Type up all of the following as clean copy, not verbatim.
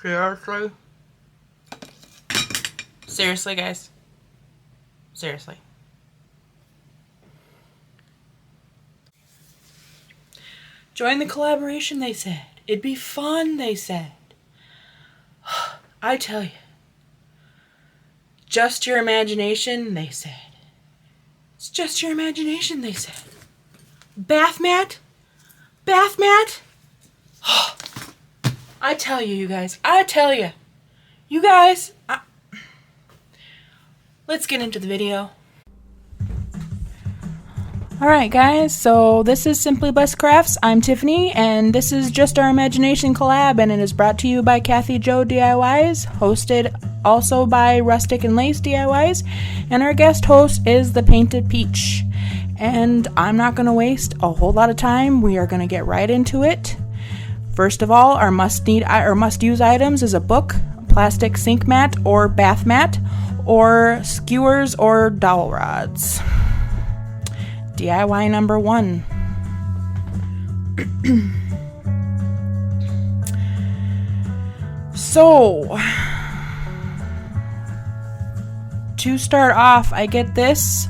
Seriously? Seriously, guys? Seriously. Join the collaboration, they said. It'd be fun, they said. I tell you. Just your imagination, they said. It's just your imagination, they said. Bathmat? Bathmat? I tell you, you guys. I tell you. You guys. Let's get into the video. Alright guys, so this is Simply Blessed Crafts. I'm Tiffany, and this is Just Our Imagination collab, and it is brought to you by Kathy Joe DIYs, hosted also by Rustic and Lace DIYs, and our guest host is the Painted Peach. And I'm not going to waste a whole lot of time. We are going to get right into it. First of all, our must-use items is a book, plastic sink mat or bath mat, or skewers or dowel rods. DIY number 1. So, to start off, I get this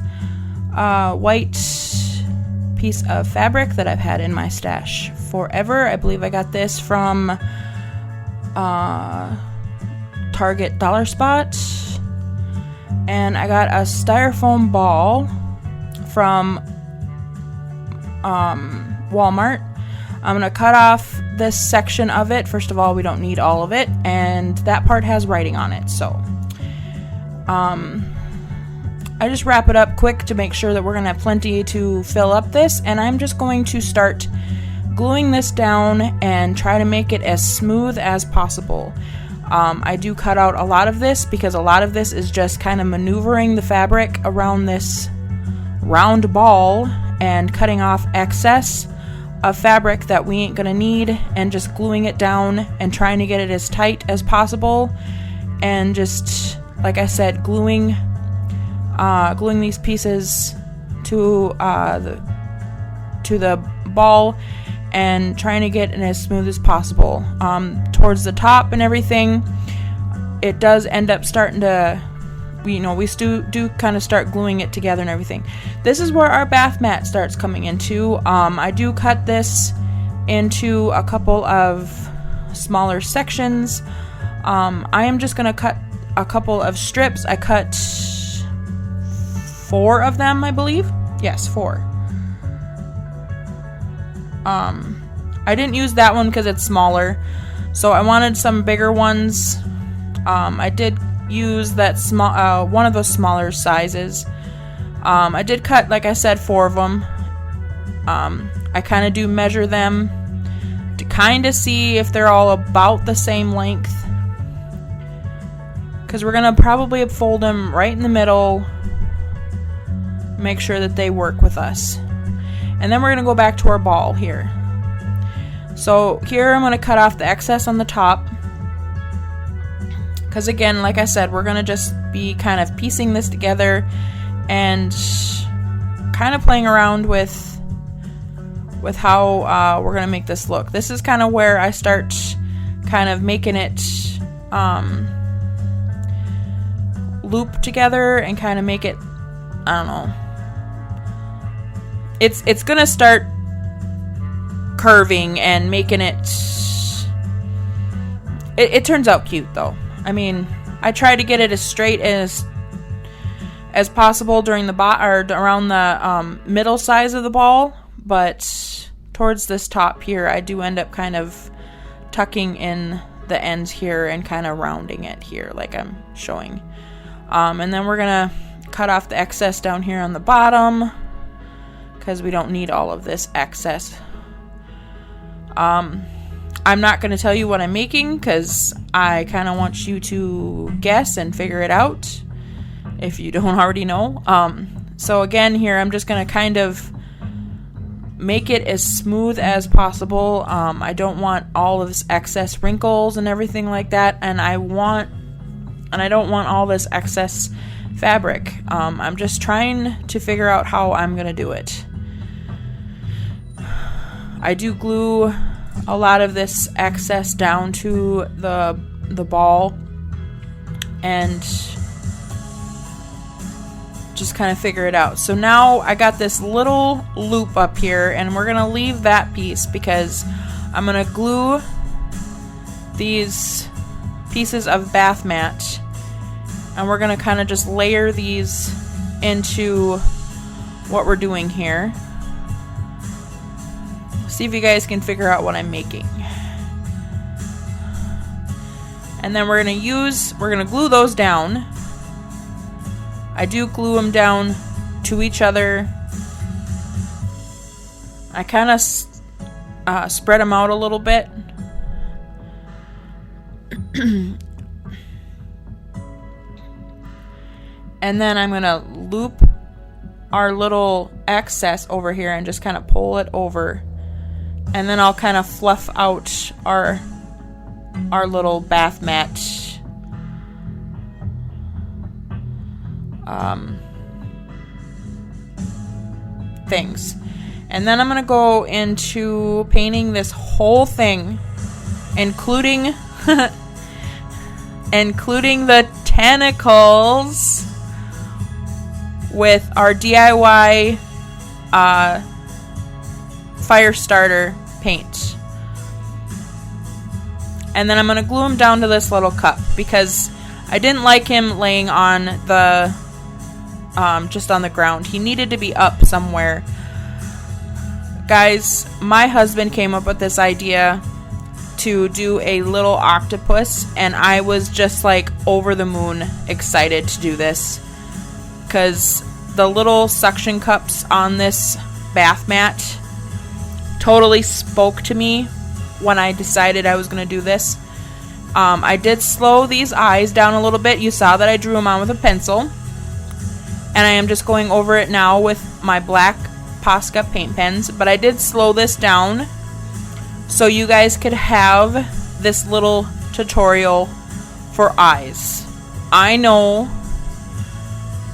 white piece of fabric that I've had in my stash forever. I believe I got this from Target Dollar Spot. And I got a styrofoam ball from Walmart. I'm going to cut off this section of it. First of all, we don't need all of it, and that part has writing on it, so I just wrap it up quick to make sure that we're going to have plenty to fill up this, and I'm just going to start gluing this down and try to make it as smooth as possible. I do cut out a lot of this because a lot of this is just kind of maneuvering the fabric around this round ball and cutting off excess of fabric that we ain't gonna need, and just gluing it down and trying to get it as tight as possible, and just, like I said, gluing these pieces to the ball and trying to get it as smooth as possible. Towards the top and everything, it does end up starting to, we do kind of start gluing it together and everything. This is where our bath mat starts coming into. I do cut this into a couple of smaller sections. I am just going to cut a couple of strips. I cut 4 of them, I believe. Yes, 4. I didn't use that one because it's smaller, so I wanted some bigger ones. I did use that small one of those smaller sizes. I did cut, like I said, 4 of them. I kind of do measure them to kind of see if they're all about the same length, because we're gonna probably fold them right in the middle, make sure that they work with us, and then we're gonna go back to our ball here. So here I'm gonna cut off the excess on the top, because again, like I said, we're gonna just be kind of piecing this together and kind of playing around with how we're gonna make this look. This is kind of where I start kind of making it loop together and kind of make it, I don't know. It's gonna start curving and making it turns out cute though. I mean, I try to get it as straight as possible during the around the middle size of the ball, but towards this top here, I do end up kind of tucking in the ends here and kind of rounding it here, like I'm showing. And then we're gonna cut off the excess down here on the bottom, because we don't need all of this excess. I'm not going to tell you what I'm making because I kind of want you to guess and figure it out if you don't already know. So again, here I'm just going to kind of make it as smooth as possible. I don't want all of this excess wrinkles and everything like that, and I don't want all this excess fabric. I'm just trying to figure out how I'm going to do it. I do glue a lot of this excess down to the the ball and just kind of figure it out. So now I got this little loop up here, and we're gonna leave that piece because I'm gonna glue these pieces of bath mat, and we're gonna kind of just layer these into what we're doing here. See if you guys can figure out what I'm making. And then we're gonna glue those down. I do glue them down to each other. I kind of spread them out a little bit. And then I'm going to loop our little excess over here and just kind of pull it over. And then I'll kind of fluff out our little bath mat things. And then I'm gonna go into painting this whole thing, including including the tentacles, with our DIY fire starter paint. And then I'm gonna glue him down to this little cup because I didn't like him laying on the just on the ground. He needed to be up somewhere. Guys, my husband came up with this idea to do a little octopus, and I was just like over the moon excited to do this because the little suction cups on this bath mat totally spoke to me when I decided I was going to do this. I did slow these eyes down a little bit. You saw that I drew them on with a pencil. And I am just going over it now with my black Posca paint pens. But I did slow this down so you guys could have this little tutorial for eyes. I know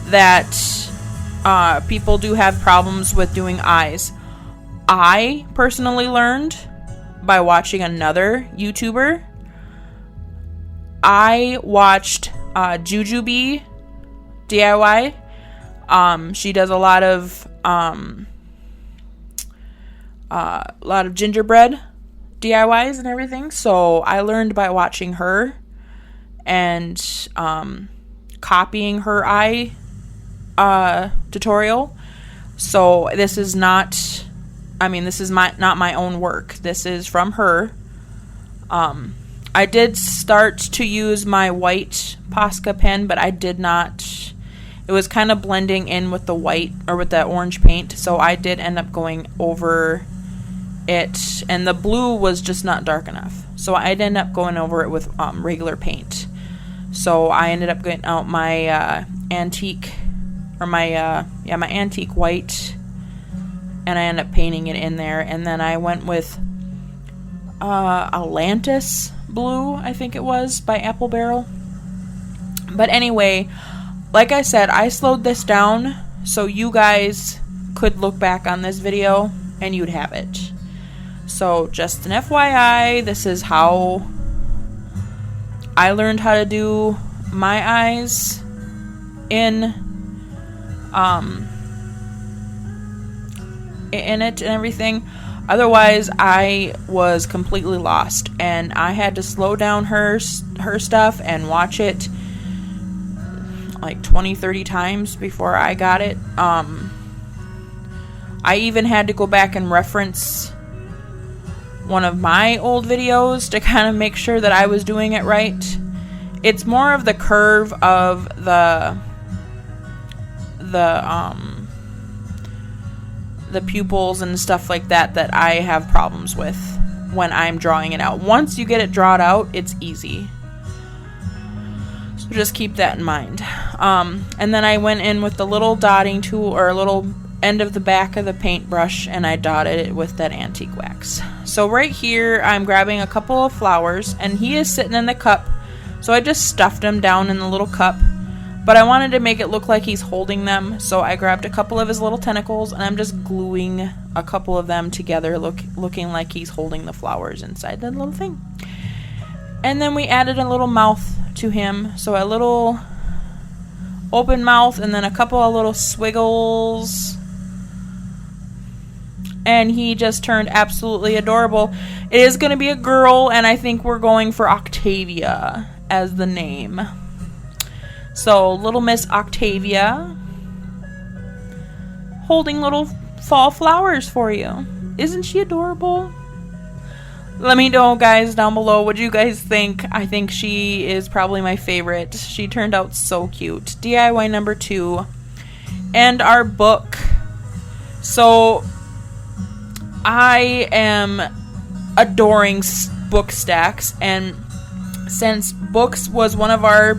that people do have problems with doing eyes. I personally learned by watching another YouTuber. I watched Jujubee DIY. She does a lot of gingerbread DIYs and everything. So I learned by watching her and copying her eye tutorial. So this is not, this is not my own work. This is from her. I did start to use my white Posca pen, but I did not. It was kind of blending in with the white, or with the orange paint, so I did end up going over it, and the blue was just not dark enough. So I did end up going over it with regular paint. So I ended up getting out my antique, or my antique white, and I ended up painting it in there. And then I went with Atlantis blue, I think it was, by Apple Barrel. But anyway, like I said, I slowed this down so you guys could look back on this video and you'd have it. So just an FYI, this is how I learned how to do my eyes in it and everything. Otherwise, I was completely lost, and I had to slow down her stuff and watch it like 20-30 times before I got it. I even had to go back and reference one of my old videos to kind of make sure that I was doing it right. It's more of the curve of the pupils and stuff like that I have problems with when I'm drawing it out. Once you get it drawn out, it's easy. So just keep that in mind. And then I went in with the little dotting tool, or a little end of the back of the paintbrush, and I dotted it with that antique wax. So right here, I'm grabbing a couple of flowers, and he is sitting in the cup. So I just stuffed him down in the little cup. But I wanted to make it look like he's holding them, so I grabbed a couple of his little tentacles, and I'm just gluing a couple of them together, looking like he's holding the flowers inside that little thing. And then we added a little mouth to him. So a little open mouth and then a couple of little swiggles. And he just turned absolutely adorable. It is going to be a girl, and I think we're going for Octavia as the name. So, little Miss Octavia holding little fall flowers for you. Isn't she adorable? Let me know, guys, down below what you guys think. I think she is probably my favorite. She turned out so cute. DIY number 2. And our book. So, I am adoring book stacks, and since books was one of our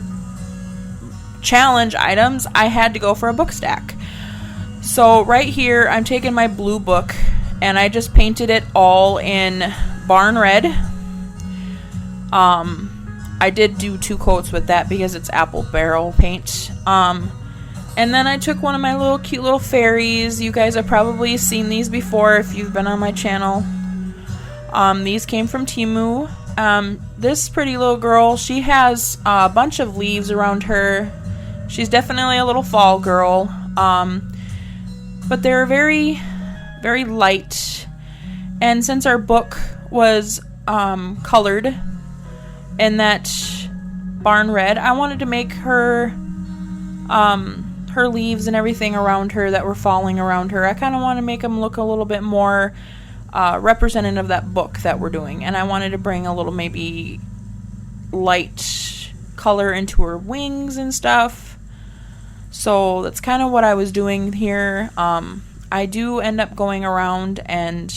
challenge items, I had to go for a book stack. So right here, I'm taking my blue book, and I just painted it all in barn red. I did do 2 coats with that because it's apple barrel paint. And then I took one of my little cute little fairies. You guys have probably seen these before if you've been on my channel. These came from Temu. This pretty little girl, she has a bunch of leaves around her. She's definitely a little fall girl. But they're very, very light. And since our book was colored in that barn red, I wanted to make her leaves and everything around her that were falling around her. I kind of want to make them look a little bit more representative of that book that we're doing. And I wanted to bring a little maybe light color into her wings and stuff. So that's kind of what I was doing here. I do end up going around and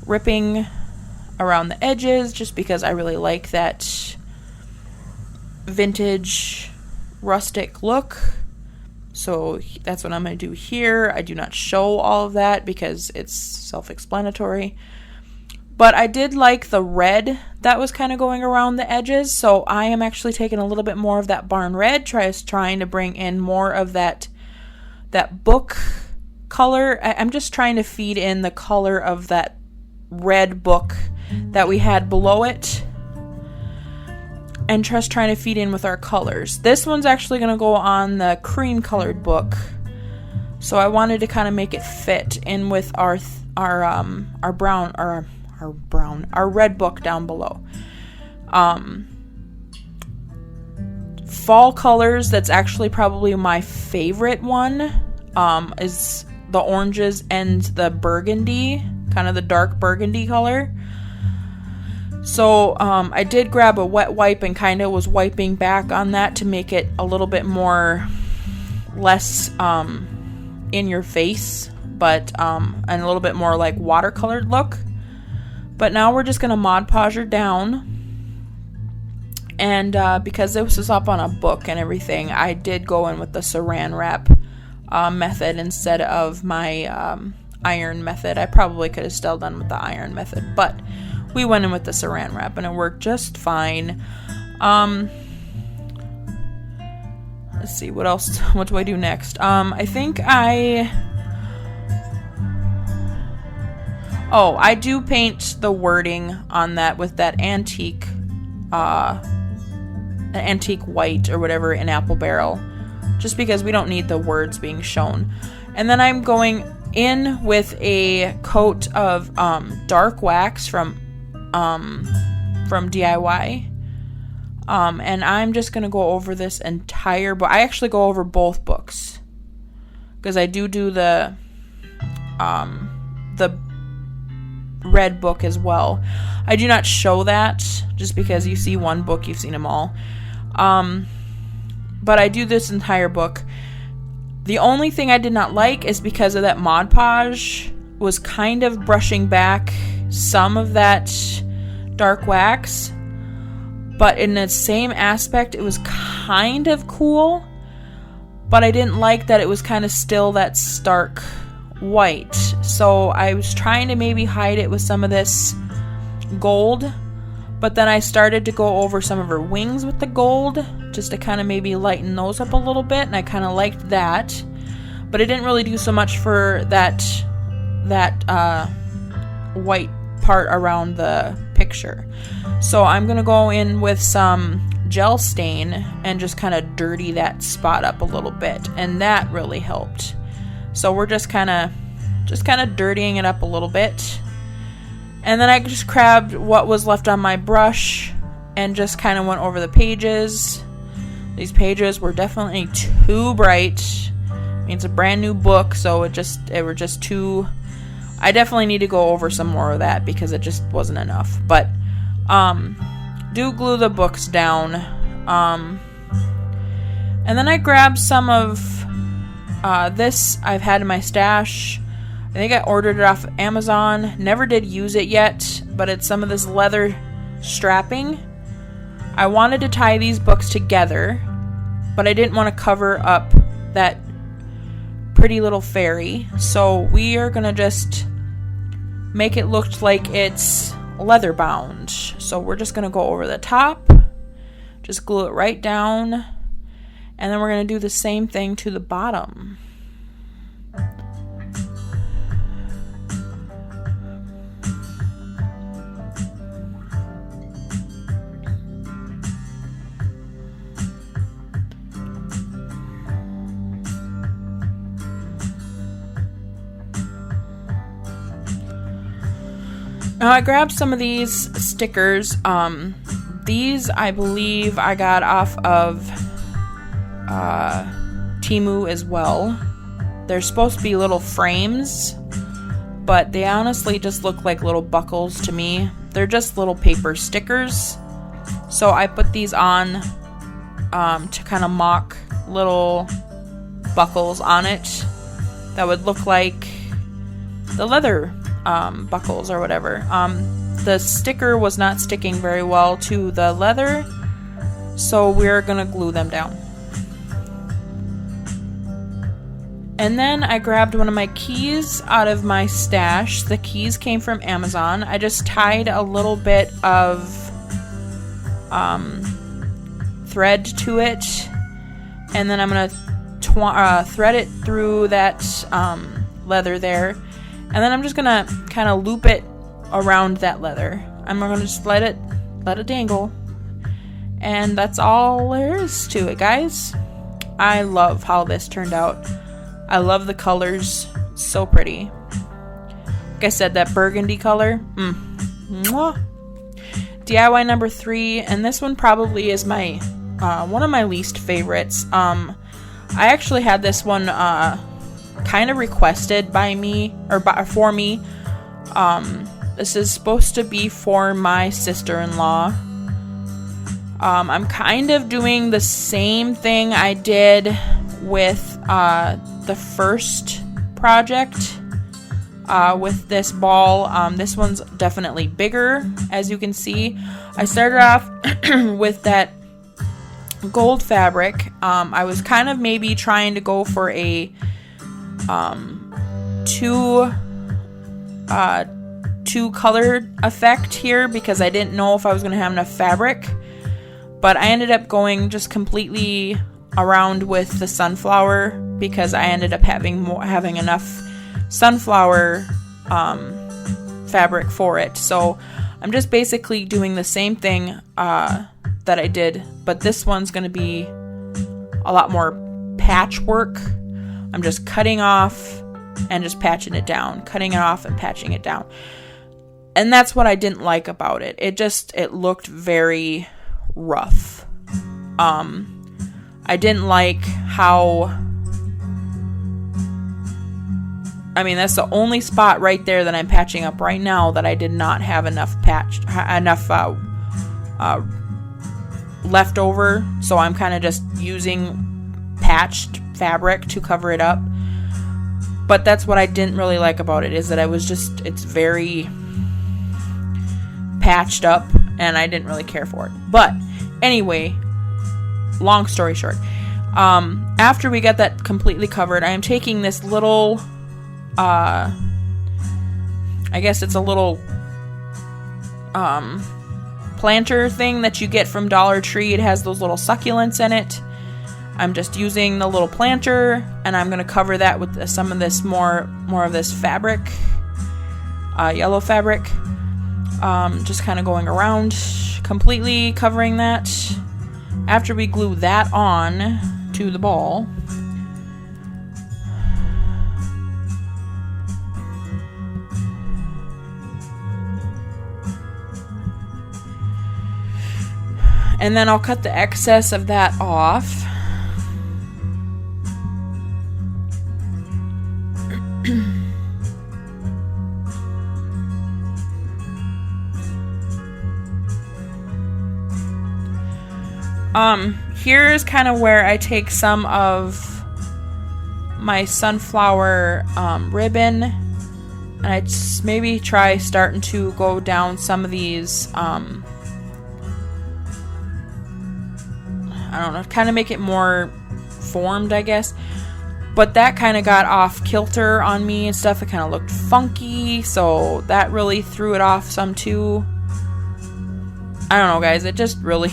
ripping around the edges just because I really like that vintage rustic look. So that's what I'm going to do here. I do not show all of that because it's self-explanatory. But I did like the red that was kind of going around the edges. So I am actually taking a little bit more of that barn red, trying to bring in more of that book color. I'm just trying to feed in the color of that red book that we had below it. And just trying to feed in with our colors. This one's actually going to go on the cream colored book. So I wanted to kind of make it fit in with our red book down below. Fall colors, that's actually probably my favorite one, is the oranges and the burgundy, kind of the dark burgundy color. So I did grab a wet wipe and kind of was wiping back on that to make it a little bit less in your face, but and a little bit more like watercolored look. But now we're just gonna Mod Podge her down, and because this was up on a book and everything, I did go in with the Saran wrap method instead of my iron method. I probably could have still done with the iron method, but we went in with the Saran wrap and it worked just fine. Let's see, what else? What do I do next? I think I do paint the wording on that with that antique white or whatever in apple barrel, just because we don't need the words being shown. And then I'm going in with a coat of dark wax from DIY, and I'm just gonna go over this entire book. I actually go over both books because I do the red book as well. I do not show that just because you see one book, you've seen them all. But I do this entire book. The only thing I did not like is because of that Mod Podge was kind of brushing back some of that dark wax, but in the same aspect it was kind of cool, but I didn't like that it was kind of still that stark white. So I was trying to maybe hide it with some of this gold, but then I started to go over some of her wings with the gold just to kind of maybe lighten those up a little bit, and I kind of liked that, but it didn't really do so much for that white part around the picture. So I'm going to go in with some gel stain and just kind of dirty that spot up a little bit, and that really helped. So we're just kind of dirtying it up a little bit. And then I just grabbed what was left on my brush and just kind of went over the pages. These pages were definitely too bright. I mean, it's a brand new book, so it were just too... I definitely need to go over some more of that because it just wasn't enough. But do glue the books down. And then I grabbed some of this I've had in my stash. I think I ordered it off of Amazon. Never did use it yet, but it's some of this leather strapping. I wanted to tie these books together, but I didn't want to cover up that pretty little fairy. So we are going to just make it look like it's leather bound. So we're just going to go over the top, just glue it right down, and then we're going to do the same thing to the bottom. Now I grabbed some of these stickers. These I believe I got off of Temu as well. They're supposed to be little frames, but they honestly just look like little buckles to me. They're just little paper stickers. So I put these on to kind of mock little buckles on it that would look like the leather buckles or whatever. The sticker was not sticking very well to the leather, so we're gonna glue them down. And then I grabbed one of my keys out of my stash. The keys came from Amazon. I just tied a little bit of thread to it, and then I'm gonna thread it through that leather there. And then I'm just gonna kind of loop it around that leather. I'm gonna just let it dangle. And that's all there is to it, guys. I love how this turned out. I love the colors. So pretty. Like I said, that burgundy color. Mwah. DIY number 3, and this one probably is my one of my least favorites. I actually had this one kind of requested by me, or for me. This is supposed to be for my sister-in-law. I'm kind of doing the same thing I did with the first project with this ball. This one's definitely bigger, as you can see. I started off with that gold fabric. I was kind of maybe trying to go for a two colored effect here because I didn't know if I was going to have enough fabric, but I ended up going just completely around with the sunflower because I ended up having enough sunflower fabric for it. So I'm just basically doing the same thing that I did, but this one's going to be a lot more patchwork. I'm just cutting off and just patching it down, cutting it off and patching it down. And that's what I didn't like about it. It looked very rough. I didn't like how, I mean, that's the only spot right there that I'm patching up right now that I did not have enough left over. So I'm kind of just using patched fabric to cover it up. But that's what I didn't really like about it, is that it's very patched up and I didn't really care for it. But anyway, long story short, after we got that completely covered, I am taking this little, I guess it's a little planter thing that you get from Dollar Tree. It has those little succulents in it. I'm just using the little planter, and I'm going to cover that with some of this more of this fabric, yellow fabric. Just kind of going around, completely covering that. After we glue that on to the ball, and then I'll cut the excess of that off. Here's kind of where I take some of my sunflower ribbon, and I just maybe try starting to go down some of these, I don't know, kind of make it more formed, I guess. But that kind of got off kilter on me and stuff. It kind of looked funky, so that really threw it off some too. I don't know, guys, it just really...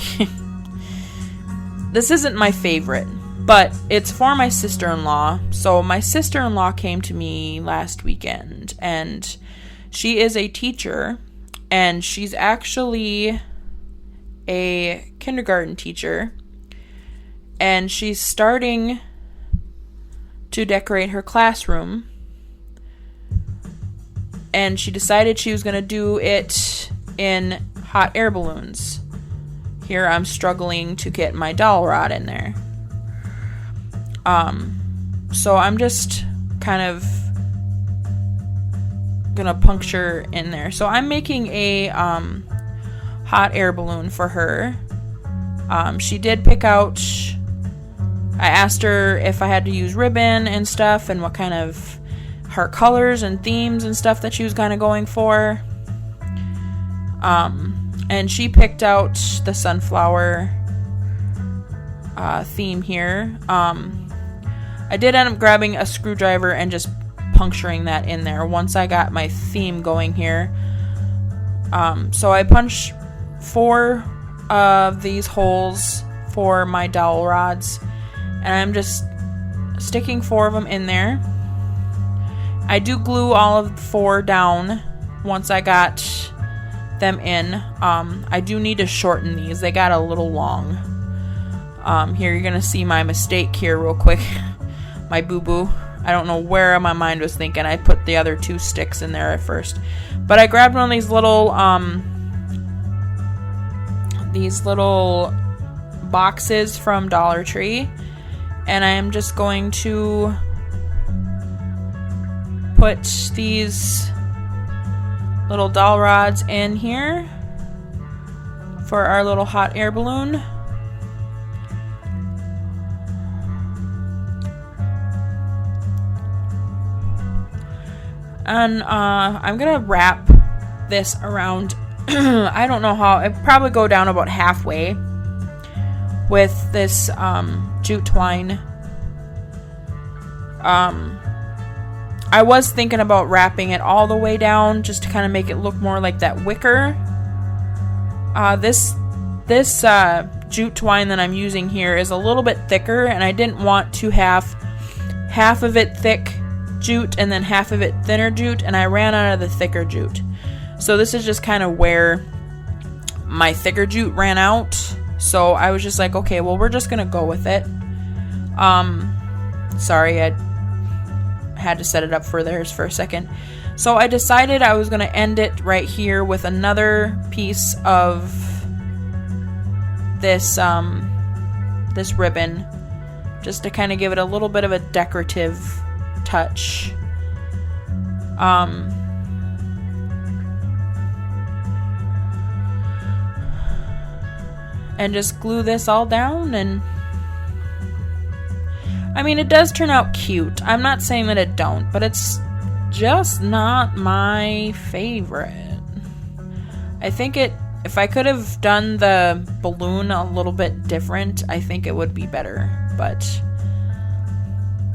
This isn't my favorite, but it's for my sister-in-law. So my sister-in-law came to me last weekend, and she is a teacher, and she's actually a kindergarten teacher, and she's starting to decorate her classroom, and she decided she was going to do it in hot air balloons. Here I'm struggling to get my dowel rod in there. So I'm just kind of gonna puncture in there. So I'm making a hot air balloon for her. She did pick out, I asked her if I had to use ribbon and stuff and what kind of her colors and themes and stuff that she was kind of going for. And she picked out the sunflower theme here. I did end up grabbing a screwdriver and just puncturing that in there once I got my theme going here. So I punched 4 of these holes for my dowel rods, and I'm just sticking 4 of them in there. I do glue all of the 4 down once I got them in. I do need to shorten these. They got a little long. Here you're gonna see my mistake here real quick. My boo-boo. I don't know where my mind was thinking. I put the other 2 sticks in there at first. But I grabbed one of these little boxes from Dollar Tree, and I am just going to put these little dowel rods in here for our little hot air balloon. And I'm gonna wrap this around I don't know how, it'd probably go down about halfway with this jute twine. I was thinking about wrapping it all the way down just to kind of make it look more like that wicker. This jute twine that I'm using here is a little bit thicker, and I didn't want to have half of it thick jute and then half of it thinner jute, and I ran out of the thicker jute. So this is just kind of where my thicker jute ran out. So I was just like, okay, well, we're just gonna go with it. Sorry, I had to set it up for theirs for a second. So I decided I was gonna end it right here with another piece of this this ribbon, just to kind of give it a little bit of a decorative touch. And just glue this all down, and I mean, it does turn out cute. I'm not saying that it don't, but it's just not my favorite. I think if I could have done the balloon a little bit different, I think it would be better, but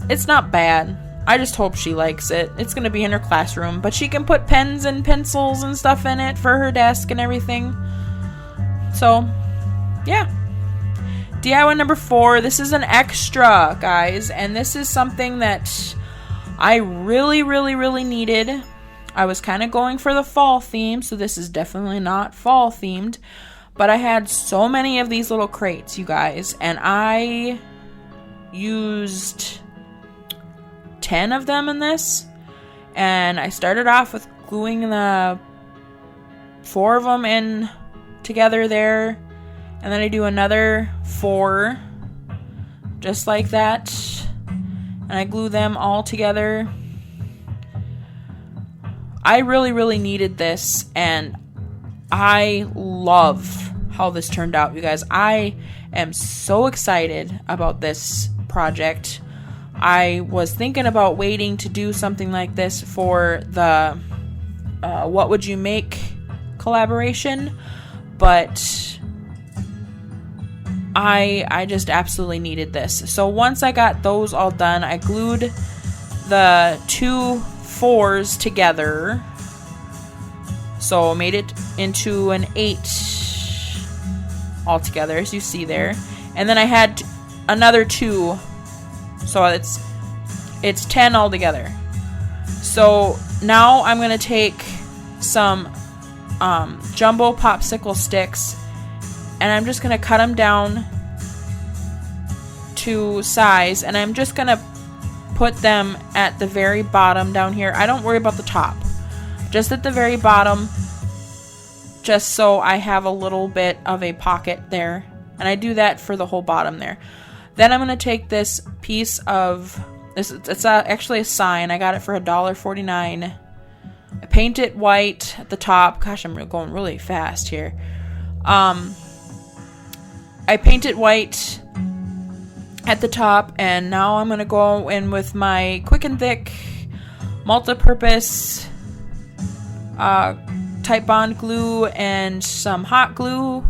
it's not bad. I just hope she likes it. It's going to be in her classroom, but she can put pens and pencils and stuff in it for her desk and everything. So, yeah. DIY number 4. This is an extra, guys, and this is something that I really, really, really needed. I was kind of going for the fall theme, so this is definitely not fall themed. But I had so many of these little crates, you guys, and I used 10 of them in this. And I started off with gluing the 4 of them in together there. And then I do another 4, just like that. And I glue them all together. I really, really needed this, and I love how this turned out, you guys. I am so excited about this project. I was thinking about waiting to do something like this for the What Would You Make collaboration, but I just absolutely needed this. So once I got those all done, I glued the 2 4s together. So I made it into an 8 altogether, as you see there. And then I had another 2. So it's 10 altogether. So now I'm going to take some jumbo popsicle sticks, and I'm just going to cut them down to size, and I'm just going to put them at the very bottom down here. I don't worry about the top. Just at the very bottom, just so I have a little bit of a pocket there. And I do that for the whole bottom there. Then I'm going to take this piece of, it's actually a sign. I got it for $1.49. I paint it white at the top. Gosh, I'm going really fast here. I paint it white at the top, and now I'm going to go in with my Quick and Thick multi-purpose Type Bond glue and some hot glue.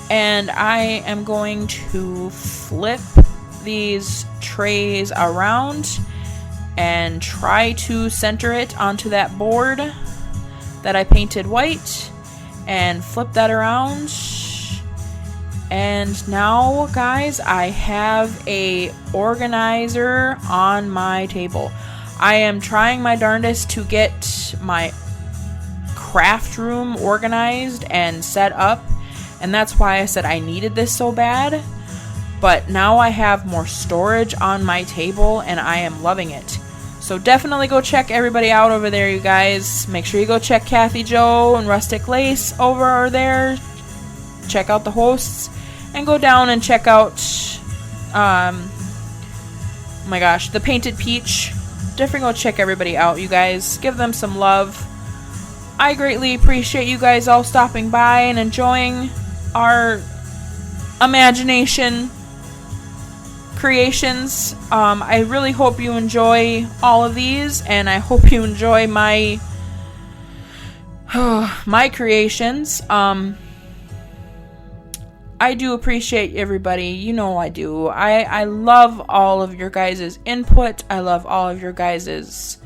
And I am going to flip these trays around and try to center it onto that board that I painted white, and flip that around. And now, guys, I have a organizer on my table. I am trying my darndest to get my craft room organized and set up, and that's why I said I needed this so bad. But now I have more storage on my table, and I am loving it. So definitely go check everybody out over there, you guys. Make sure you go check Kathy Joe and Rustic Lace over there. Check out the hosts, and go down and check out, oh my gosh, the Painted Peach. Definitely go check everybody out, you guys. Give them some love. I greatly appreciate you guys all stopping by and enjoying our imagination creations. I really hope you enjoy all of these, and I hope you enjoy my my creations. I do appreciate everybody. You know I do. I love all of your guys' input. I love all of your guys'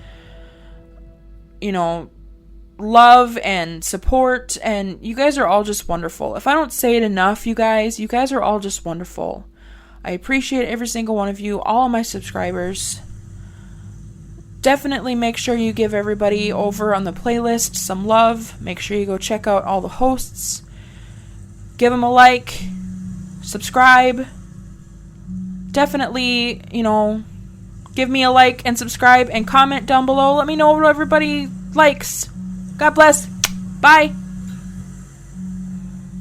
love and support, and you guys are all just wonderful. If I don't say it enough, you guys are all just wonderful. I appreciate every single one of you, all of my subscribers. Definitely make sure you give everybody over on the playlist some love. Make sure you go check out all the hosts. Give them a like, subscribe. Definitely, give me a like and subscribe and comment down below. Let me know what everybody likes. God bless. Bye.